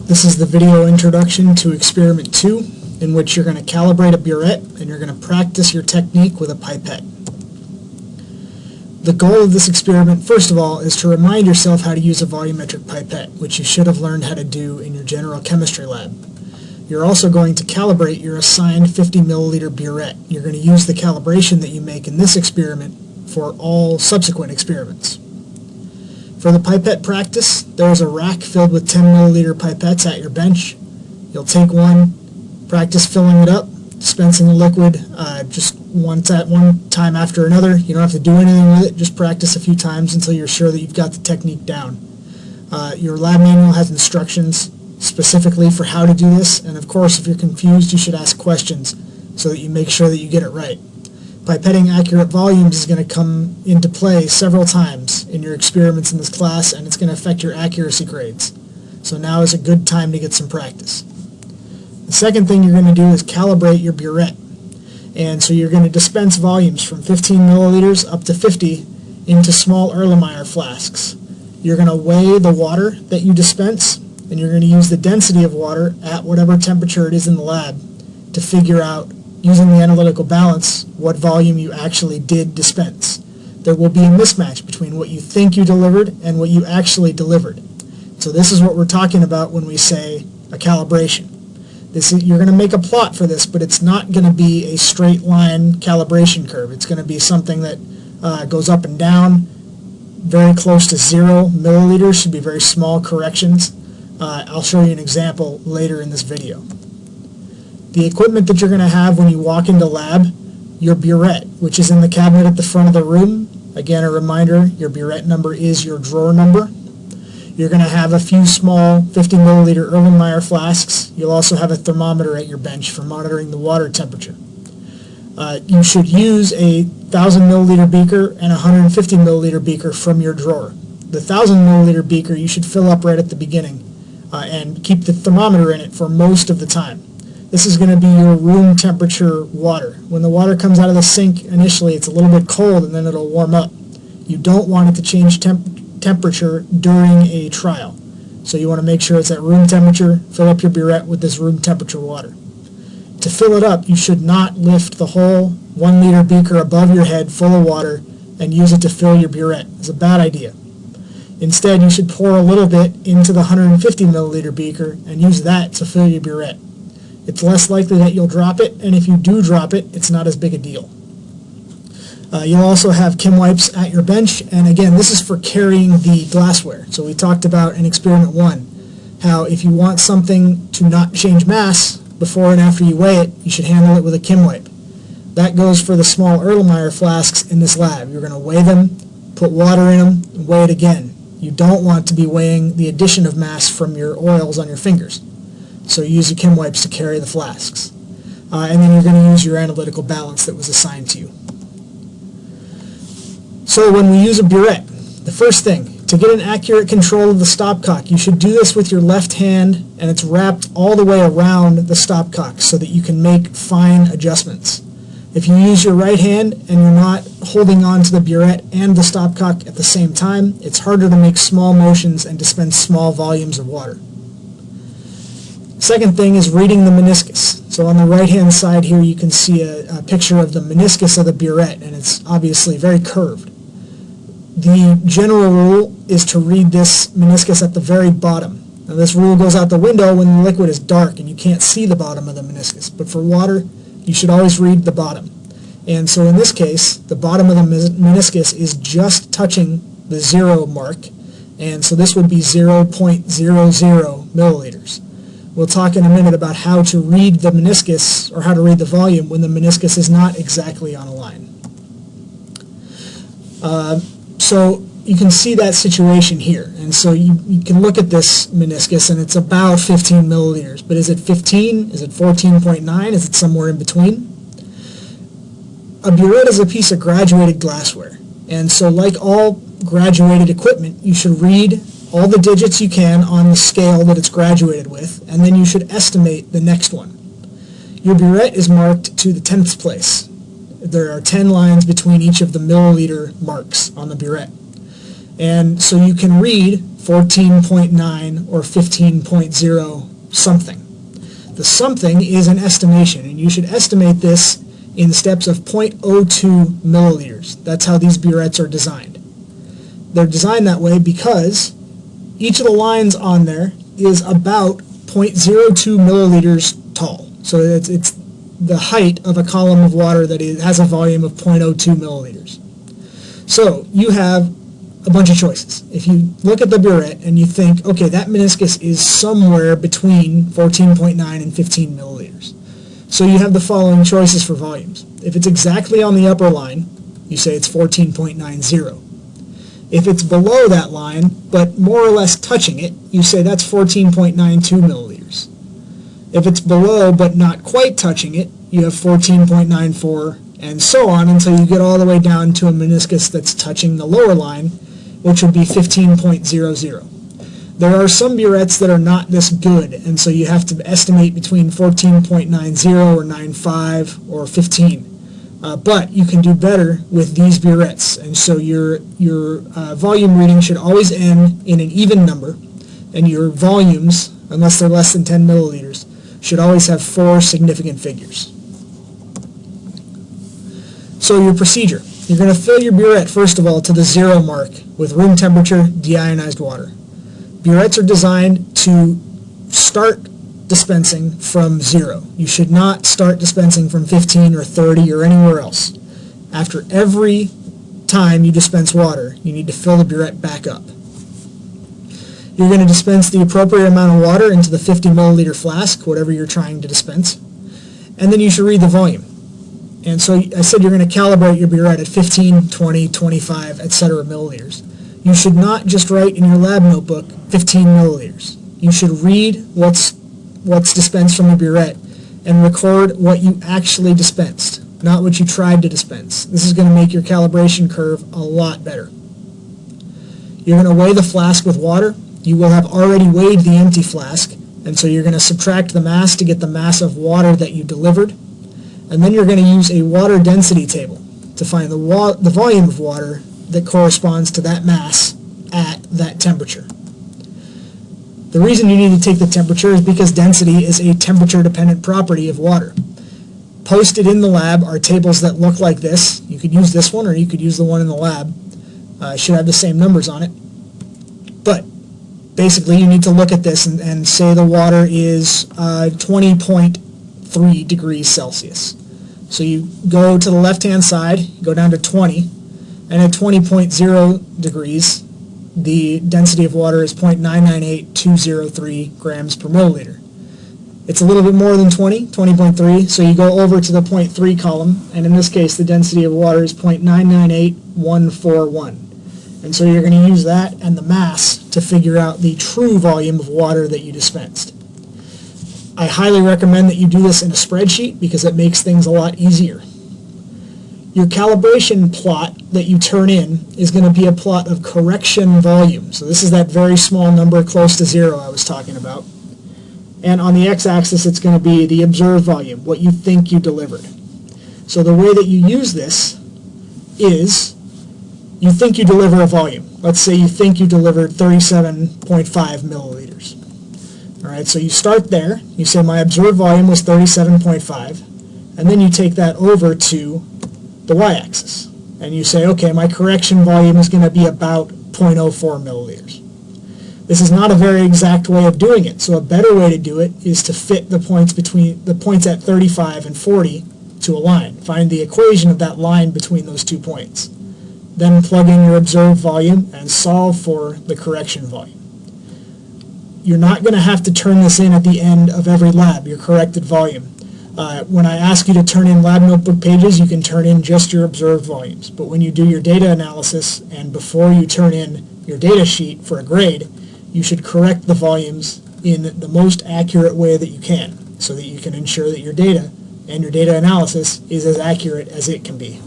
This is the video introduction to experiment 2, in which you're going to calibrate a Buret and you're going to practice your technique with a pipette. The goal of this experiment, first of all, is to remind yourself how to use a volumetric pipette, which you should have learned how to do in your general chemistry lab. You're also going to calibrate your assigned 50 milliliter Buret. You're going to use the calibration that you make in this experiment for all subsequent experiments. For the pipette practice, there is a rack filled with 10 milliliter pipettes at your bench. You'll take one, practice filling it up, dispensing the liquid just one time after another. You don't have to do anything with it, just practice a few times until you're sure that you've got the technique down. Your lab manual has instructions specifically for how to do this, and of course if you're confused you should ask questions so that you make sure that you get it right. Pipetting accurate volumes is going to come into play several times in your experiments in this class, and it's going to affect your accuracy grades. So now is a good time to get some practice. The second thing you're going to do is calibrate your Buret. And so you're going to dispense volumes from 15 milliliters up to 50 into small Erlenmeyer flasks. You're going to weigh the water that you dispense, and you're going to use the density of water at whatever temperature it is in the lab to figure out, using the analytical balance, what volume you actually did dispense. There will be a mismatch between what you think you delivered and what you actually delivered. So this is what we're talking about when we say a calibration. You're going to make a plot for this, but it's not going to be a straight line calibration curve. It's going to be something that goes up and down, very close to 0 milliliters, should be very small corrections. I'll show you an example later in this video. The equipment that you're going to have when you walk into lab, your Buret, which is in the cabinet at the front of the room. Again, a reminder, your Buret number is your drawer number. You're going to have a few small 50 milliliter Erlenmeyer flasks. You'll also have a thermometer at your bench for monitoring the water temperature. You should use a 1,000 milliliter beaker and a 150 milliliter beaker from your drawer. The 1,000 milliliter beaker you should fill up right at the beginning and keep the thermometer in it for most of the time. This is going to be your room temperature water. When the water comes out of the sink initially, it's a little bit cold and then it'll warm up. You don't want it to change temperature during a trial. So you want to make sure it's at room temperature. Fill up your Buret with this room temperature water. To fill it up, you should not lift the whole 1 liter beaker above your head full of water and use it to fill your Buret. It's a bad idea. Instead, you should pour a little bit into the 150 milliliter beaker and use that to fill your Buret. It's less likely that you'll drop it, and if you do drop it, it's not as big a deal. You'll also have chem wipes at your bench, and again, this is for carrying the glassware. So we talked about in experiment 1 how if you want something to not change mass before and after you weigh it, you should handle it with a chem wipe. That goes for the small Erlenmeyer flasks in this lab. You're going to weigh them, put water in them, and weigh it again. You don't want to be weighing the addition of mass from your oils on your fingers. So you use your chem wipes to carry the flasks. And then you're going to use your analytical balance that was assigned to you. So when we use a Buret, the first thing, to get an accurate control of the stopcock, you should do this with your left hand, and it's wrapped all the way around the stopcock so that you can make fine adjustments. If you use your right hand and you're not holding on to the Buret and the stopcock at the same time, it's harder to make small motions and dispense small volumes of water. Second thing is reading the meniscus. So on the right hand side here you can see a picture of the meniscus of the Buret, and it's obviously very curved. The general rule is to read this meniscus at the very bottom. Now this rule goes out the window when the liquid is dark and you can't see the bottom of the meniscus, but for water you should always read the bottom. And so in this case the bottom of the meniscus is just touching the 0 mark, and so this would be 0.00 milliliters. We'll talk in a minute about how to read the meniscus, or how to read the volume when the meniscus is not exactly on a line. So you can see that situation here, and so you can look at this meniscus and it's about 15 milliliters, but is it 15? Is it 14.9? Is it somewhere in between? A Buret is a piece of graduated glassware, and so like all graduated equipment, you should read all the digits you can on the scale that it's graduated with, and then you should estimate the next one. Your Buret is marked to the 10th place. There are 10 lines between each of the milliliter marks on the Buret. And so you can read 14.9, or 15.0 something. The something is an estimation, and you should estimate this in steps of 0.02 milliliters. That's how these burettes are designed. They're designed that way because each of the lines on there is about 0.02 milliliters tall. So it's the height of a column of water that has a volume of 0.02 milliliters. So you have a bunch of choices. If you look at the burette and you think, okay, that meniscus is somewhere between 14.9 and 15 milliliters. So you have the following choices for volumes. If it's exactly on the upper line, you say it's 14.90. If it's below that line, but more or less touching it, you say that's 14.92 milliliters. If it's below but not quite touching it, you have 14.94, and so on until you get all the way down to a meniscus that's touching the lower line, which would be 15.00. There are some burettes that are not this good, and so you have to estimate between 14.90 or 95 or 15. But you can do better with these burettes, and so your volume reading should always end in an even number, and your volumes, unless they're less than 10 milliliters, should always have 4 significant figures. So your procedure. You're going to fill your burette, first of all, to the 0 mark with room temperature deionized water. Burettes are designed to start dispensing from 0. You should not start dispensing from 15 or 30 or anywhere else. After every time you dispense water, you need to fill the burette back up. You're going to dispense the appropriate amount of water into the 50 milliliter flask, whatever you're trying to dispense, and then you should read the volume. And so I said you're going to calibrate your burette at 15, 20, 25, etc. milliliters. You should not just write in your lab notebook 15 milliliters. You should read what's dispensed from the burette and record what you actually dispensed, not what you tried to dispense. This is going to make your calibration curve a lot better. You're going to weigh the flask with water. You will have already weighed the empty flask, and so you're going to subtract the mass to get the mass of water that you delivered, and then you're going to use a water density table to find the volume of water that corresponds to that mass at that temperature. The reason you need to take the temperature is because density is a temperature-dependent property of water. Posted in the lab are tables that look like this. You could use this one or you could use the one in the lab. It should have the same numbers on it. But basically you need to look at this and say the water is 20.3 degrees Celsius. So you go to the left-hand side, go down to 20, and at 20.0 degrees, the density of water is 0.998203 grams per milliliter. It's a little bit more than 20.3, so you go over to the 0.3 column, and in this case the density of water is 0.998141. And so you're going to use that and the mass to figure out the true volume of water that you dispensed. I highly recommend that you do this in a spreadsheet because it makes things a lot easier. Your calibration plot that you turn in is going to be a plot of correction volume. So this is that very small number close to 0 I was talking about. And on the x-axis it's going to be the observed volume, what you think you delivered. So the way that you use this is you think you deliver a volume. Let's say you think you delivered 37.5 milliliters. Alright, so you start there. You say my observed volume was 37.5, and then you take that over to the y-axis, and you say, okay, my correction volume is going to be about 0.04 milliliters. This is not a very exact way of doing it, so a better way to do it is to fit the points between the points at 35 and 40 to a line. Find the equation of that line between those 2 points. Then plug in your observed volume and solve for the correction volume. You're not going to have to turn this in at the end of every lab, your corrected volume. When I ask you to turn in lab notebook pages, you can turn in just your observed volumes. But when you do your data analysis and before you turn in your data sheet for a grade, you should correct the volumes in the most accurate way that you can so that you can ensure that your data and your data analysis is as accurate as it can be.